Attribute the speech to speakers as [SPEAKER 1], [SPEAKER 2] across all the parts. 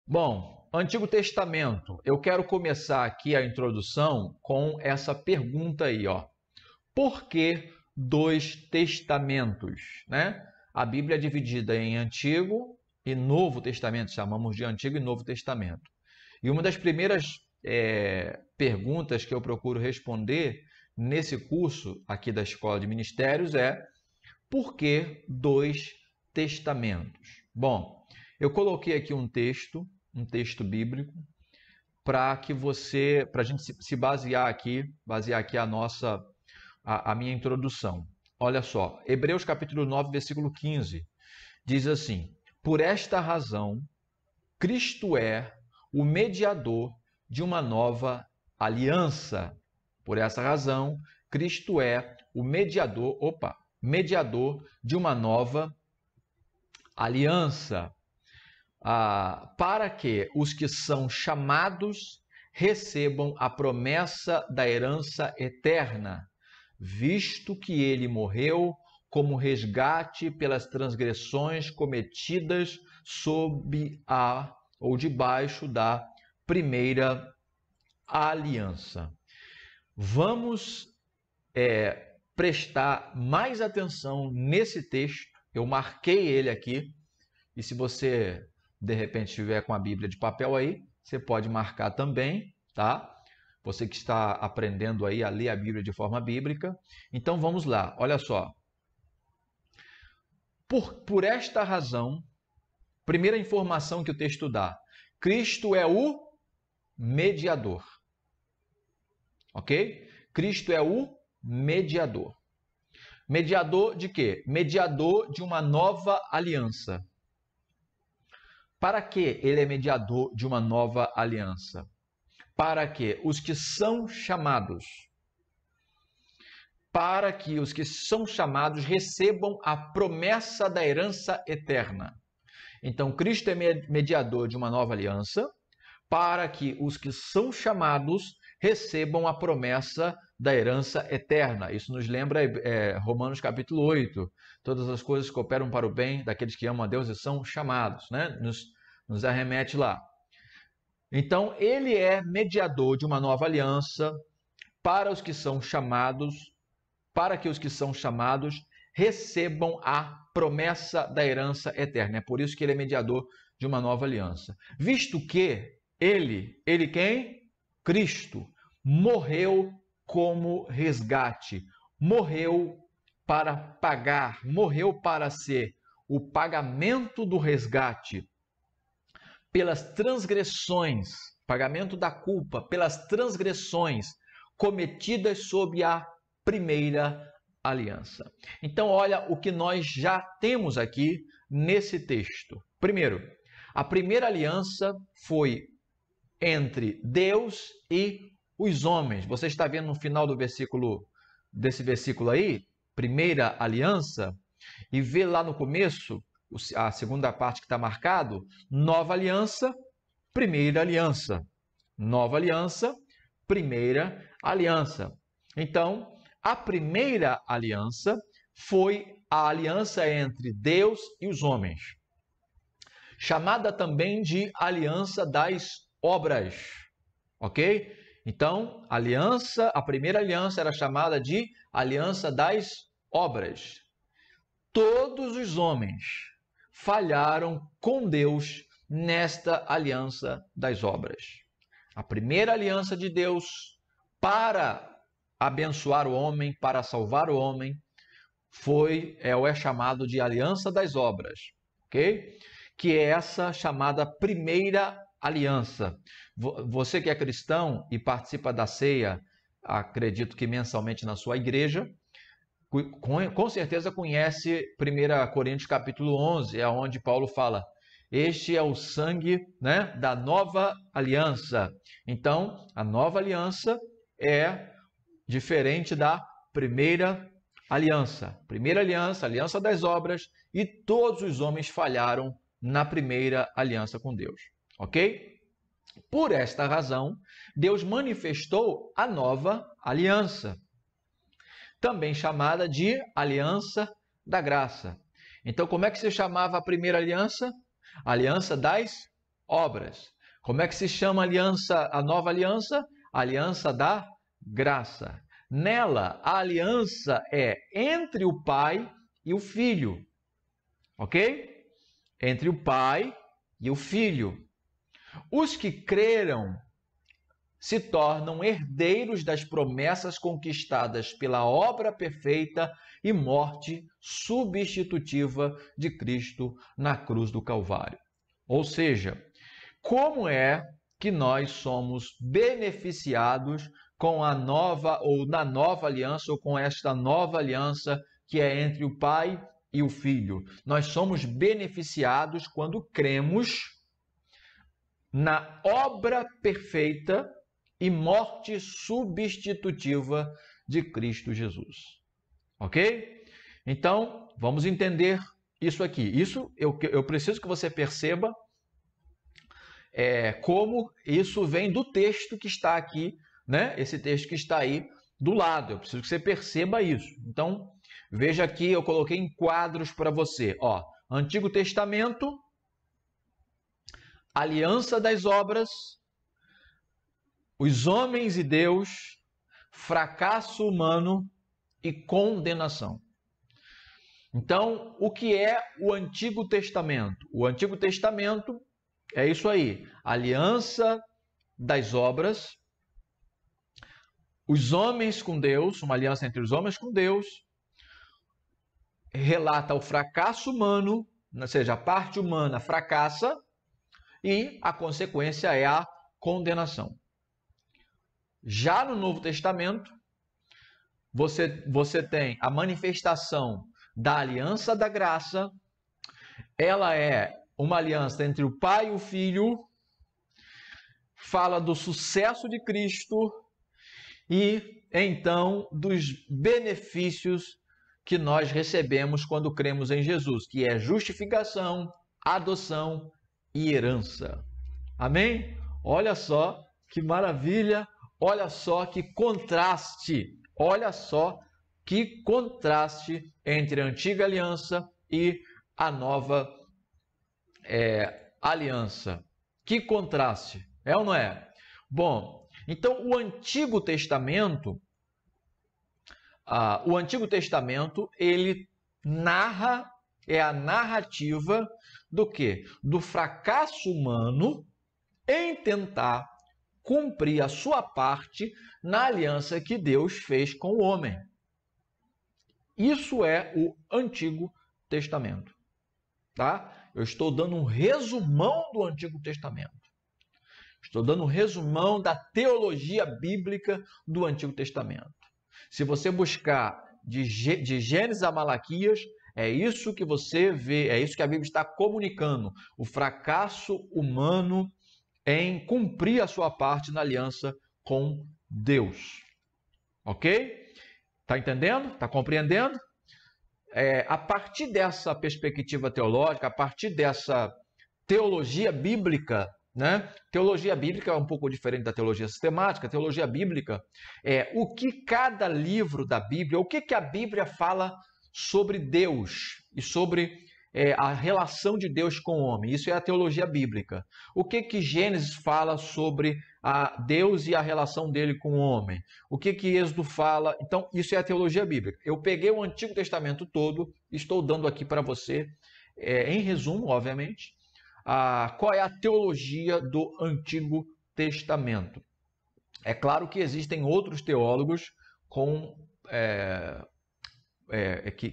[SPEAKER 1] Bom, Antigo Testamento, eu quero começar aqui a introdução com essa pergunta aí, ó. Por que dois testamentos, né? A Bíblia é dividida em Antigo e Novo Testamento, chamamos de Antigo e Novo Testamento. E uma das primeiras perguntas que eu procuro responder nesse curso aqui da Escola de Ministérios é: por que dois testamentos? Bom, eu coloquei aqui um texto bíblico, para a gente se basear aqui a minha introdução. Olha só, Hebreus capítulo 9, versículo 15, diz assim: por esta razão, Cristo é o mediador de uma nova aliança. Por essa razão, Cristo é o mediador de uma nova aliança. Para que os que são chamados recebam a promessa da herança eterna, visto que ele morreu como resgate pelas transgressões cometidas sob ou debaixo da primeira aliança. Vamos prestar mais atenção nesse texto. Eu marquei ele aqui, e se você de repente estiver com a Bíblia de papel aí, você pode marcar também, tá? Você que está aprendendo aí a ler a Bíblia de forma bíblica. Então vamos lá, olha só. Por esta razão, primeira informação que o texto dá: Cristo é o mediador. Ok? Cristo é o mediador. Mediador de quê? Mediador de uma nova aliança. Para que ele é mediador de uma nova aliança? Para que os que são chamados, recebam a promessa da herança eterna. Então, Cristo é mediador de uma nova aliança, para que os que são chamados recebam a promessa da herança eterna. Isso nos lembra Romanos capítulo 8. Todas as coisas cooperam para o bem daqueles que amam a Deus e são chamados, né? Nos arremete lá. Então, ele é mediador de uma nova aliança para os que são chamados, para que os que são chamados recebam a promessa da herança eterna. É por isso que ele é mediador de uma nova aliança. Visto que ele quem? Cristo, morreu como resgate, morreu para pagar, morreu para ser o pagamento do resgate pelas transgressões, pagamento da culpa, pelas transgressões cometidas sob a primeira aliança. Então, olha o que nós já temos aqui nesse texto. Primeiro, a primeira aliança foi entre Deus e os homens. Você está vendo no final desse versículo aí, primeira aliança, e vê lá no começo, a segunda parte que está marcado, nova aliança, primeira aliança. Nova aliança, primeira aliança. Então, a primeira aliança foi a aliança entre Deus e os homens, chamada também de aliança das obras, ok? Então, a primeira aliança era chamada de aliança das obras. Todos os homens falharam com Deus nesta aliança das obras. A primeira aliança de Deus para abençoar o homem, para salvar o homem, é chamado de aliança das obras, ok? Que é essa chamada primeira aliança. Você que é cristão e participa da ceia, acredito que mensalmente na sua igreja, com certeza conhece 1 Coríntios capítulo 11, é onde Paulo fala: este é o sangue, né, da nova aliança. Então, a nova aliança é diferente da primeira aliança. Primeira aliança, aliança das obras, e todos os homens falharam na primeira aliança com Deus. Ok? Por esta razão, Deus manifestou a nova aliança, também chamada de aliança da graça. Então, como é que se chamava a primeira aliança? Aliança das obras. Como é que se chama a aliança, a nova aliança? A aliança da graça. Nela, a aliança é entre o Pai e o Filho. Ok? Entre o Pai e o Filho. Os que creram se tornam herdeiros das promessas conquistadas pela obra perfeita e morte substitutiva de Cristo na cruz do Calvário. Ou seja, como é que nós somos beneficiados com a nova ou na nova aliança ou com esta nova aliança que é entre o Pai e o Filho? Nós somos beneficiados quando cremos na obra perfeita e morte substitutiva de Cristo Jesus. Ok? Então, vamos entender isso aqui. Isso eu preciso que você perceba como isso vem do texto que está aqui, né? Esse texto que está aí do lado. Eu preciso que você perceba isso. Então, veja aqui, eu coloquei em quadros para você. Ó, Antigo Testamento, aliança das obras, os homens e Deus, fracasso humano e condenação. Então, o que é o Antigo Testamento? O Antigo Testamento é isso aí, aliança das obras, os homens com Deus, uma aliança entre os homens com Deus, relata o fracasso humano, ou seja, a parte humana fracassa e a consequência é a condenação. Já no Novo Testamento, você tem a manifestação da aliança da graça. Ela é uma aliança entre o Pai e o Filho, fala do sucesso de Cristo e, então, dos benefícios que nós recebemos quando cremos em Jesus, que é justificação, adoção e herança. Amém? Olha só que maravilha! Olha só que contraste, olha só que contraste entre a antiga aliança e a nova aliança. Que contraste, é ou não é? Bom, então o Antigo Testamento, ele narra, é a narrativa do quê? Do fracasso humano em tentar cumprir a sua parte na aliança que Deus fez com o homem. Isso é o Antigo Testamento, tá? Eu estou dando um resumão do Antigo Testamento. Estou dando um resumão da teologia bíblica do Antigo Testamento. Se você buscar de Gênesis a Malaquias, é isso que você vê, é isso que a Bíblia está comunicando, o fracasso humano em cumprir a sua parte na aliança com Deus. Ok? Está entendendo? Está compreendendo? A partir dessa perspectiva teológica, a partir dessa teologia bíblica, né? Teologia bíblica é um pouco diferente da teologia sistemática. Teologia bíblica é o que cada livro da Bíblia, o que a Bíblia fala sobre Deus e sobre a relação de Deus com o homem. Isso é a teologia bíblica. O que Gênesis fala sobre Deus e a relação dele com o homem? O que Êxodo fala? Então, isso é a teologia bíblica. Eu peguei o Antigo Testamento todo, estou dando aqui para você, em resumo, obviamente, qual é a teologia do Antigo Testamento. É claro que existem outros teólogos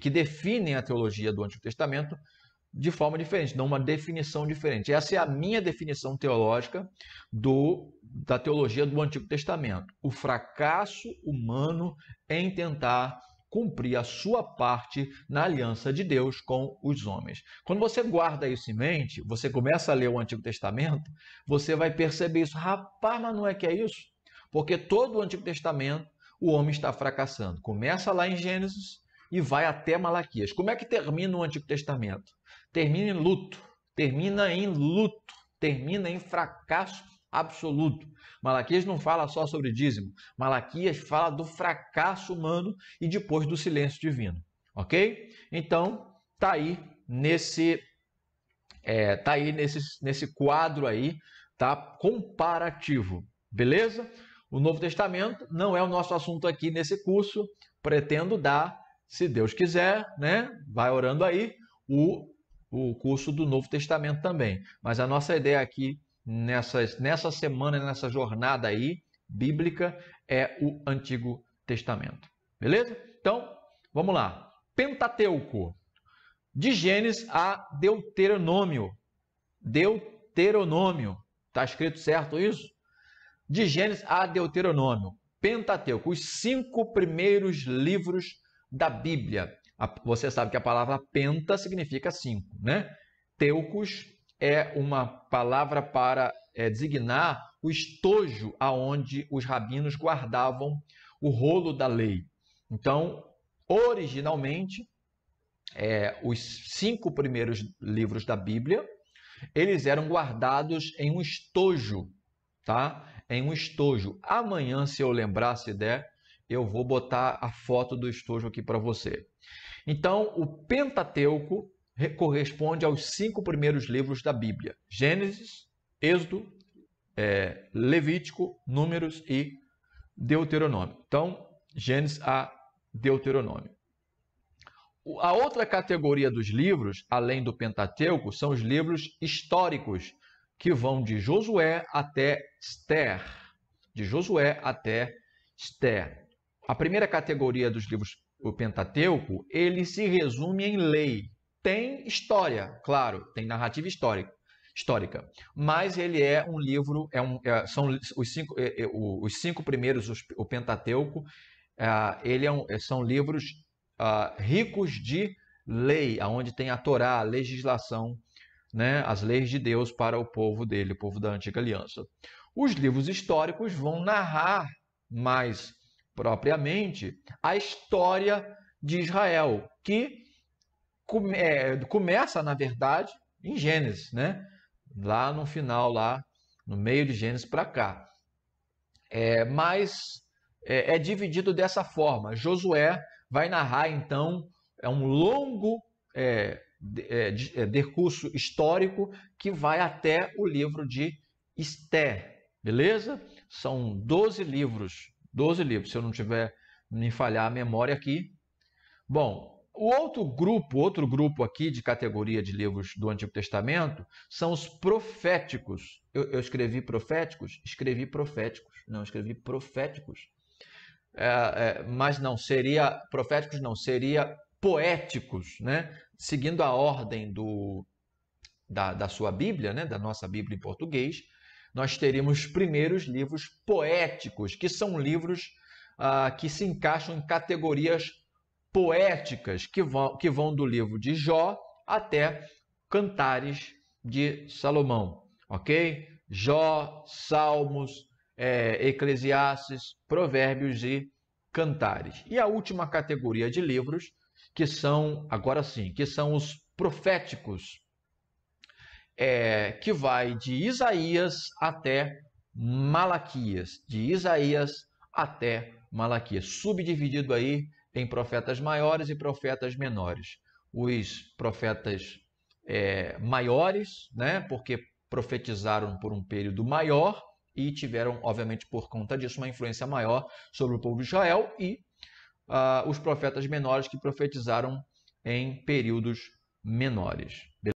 [SPEAKER 1] que definem a teologia do Antigo Testamento de forma diferente, não uma definição diferente. Essa é a minha definição teológica da teologia do Antigo Testamento. O fracasso humano em tentar cumprir a sua parte na aliança de Deus com os homens. Quando você guarda isso em mente, você começa a ler o Antigo Testamento, você vai perceber isso. Rapaz, mas não é que é isso? Porque todo o Antigo Testamento, o homem está fracassando. Começa lá em Gênesis e vai até Malaquias. Como é que termina o Antigo Testamento? Termina em luto, termina em fracasso absoluto. Malaquias não fala só sobre dízimo. Malaquias fala do fracasso humano e depois do silêncio divino. Ok? Então, está aí Tá aí nesse quadro aí, tá? Comparativo, beleza? O Novo Testamento não é o nosso assunto aqui nesse curso. Pretendo dar, se Deus quiser, né? Vai orando aí, o curso do Novo Testamento também. Mas a nossa ideia aqui nessa semana, nessa jornada aí bíblica, é o Antigo Testamento. Beleza? Então, vamos lá. Pentateuco. De Gênesis a Deuteronômio. Deuteronômio. Está escrito certo isso? De Gênesis a Deuteronômio. Pentateuco. Os 5 primeiros livros da Bíblia. Você sabe que a palavra penta significa 5, né? Teucos é uma palavra para designar o estojo aonde os rabinos guardavam o rolo da lei. Então, originalmente, os 5 primeiros livros da Bíblia, eles eram guardados em um estojo, tá? Em um estojo. Amanhã, se eu lembrar, se der, eu vou botar a foto do estojo aqui para você. Então, o Pentateuco corresponde aos 5 primeiros livros da Bíblia: Gênesis, Êxodo, Levítico, Números e Deuteronômio. Então, Gênesis a Deuteronômio. A outra categoria dos livros, além do Pentateuco, são os livros históricos, que vão de Josué até Esther. De Josué até Esther. A primeira categoria dos livros, o Pentateuco, ele se resume em lei. Tem história, claro, tem narrativa histórica, mas ele é um livro, são os 5 primeiros, o Pentateuco, são livros ricos de lei, onde tem a Torá, a legislação, né, as leis de Deus para o povo dele, o povo da Antiga Aliança. Os livros históricos vão narrar mais propriamente a história de Israel, que começa, na verdade, em Gênesis, né? Lá no final, lá no meio de Gênesis para cá. Mas é dividido dessa forma. Josué vai narrar, então, um longo decurso histórico que vai até o livro de Esther, beleza? São 12 livros, se eu não tiver me falhar a memória aqui. Bom, o outro grupo aqui de categoria de livros do Antigo Testamento são os proféticos. Eu escrevi proféticos? Escrevi proféticos. Não, escrevi proféticos. Mas não, seria proféticos, não, seria poéticos, né? Seguindo a ordem da sua Bíblia, né? Da nossa Bíblia em português, nós teríamos os primeiros livros poéticos, que são livros que se encaixam em categorias poéticas, que vão do livro de Jó até Cantares de Salomão, ok? Jó, Salmos, Eclesiastes, Provérbios e Cantares. E a última categoria de livros, que são, agora sim, que são os proféticos, que vai de Isaías até Malaquias, subdividido aí em profetas maiores e profetas menores. Os profetas maiores, né, porque profetizaram por um período maior e tiveram, obviamente, por conta disso, uma influência maior sobre o povo de Israel, e os profetas menores que profetizaram em períodos menores.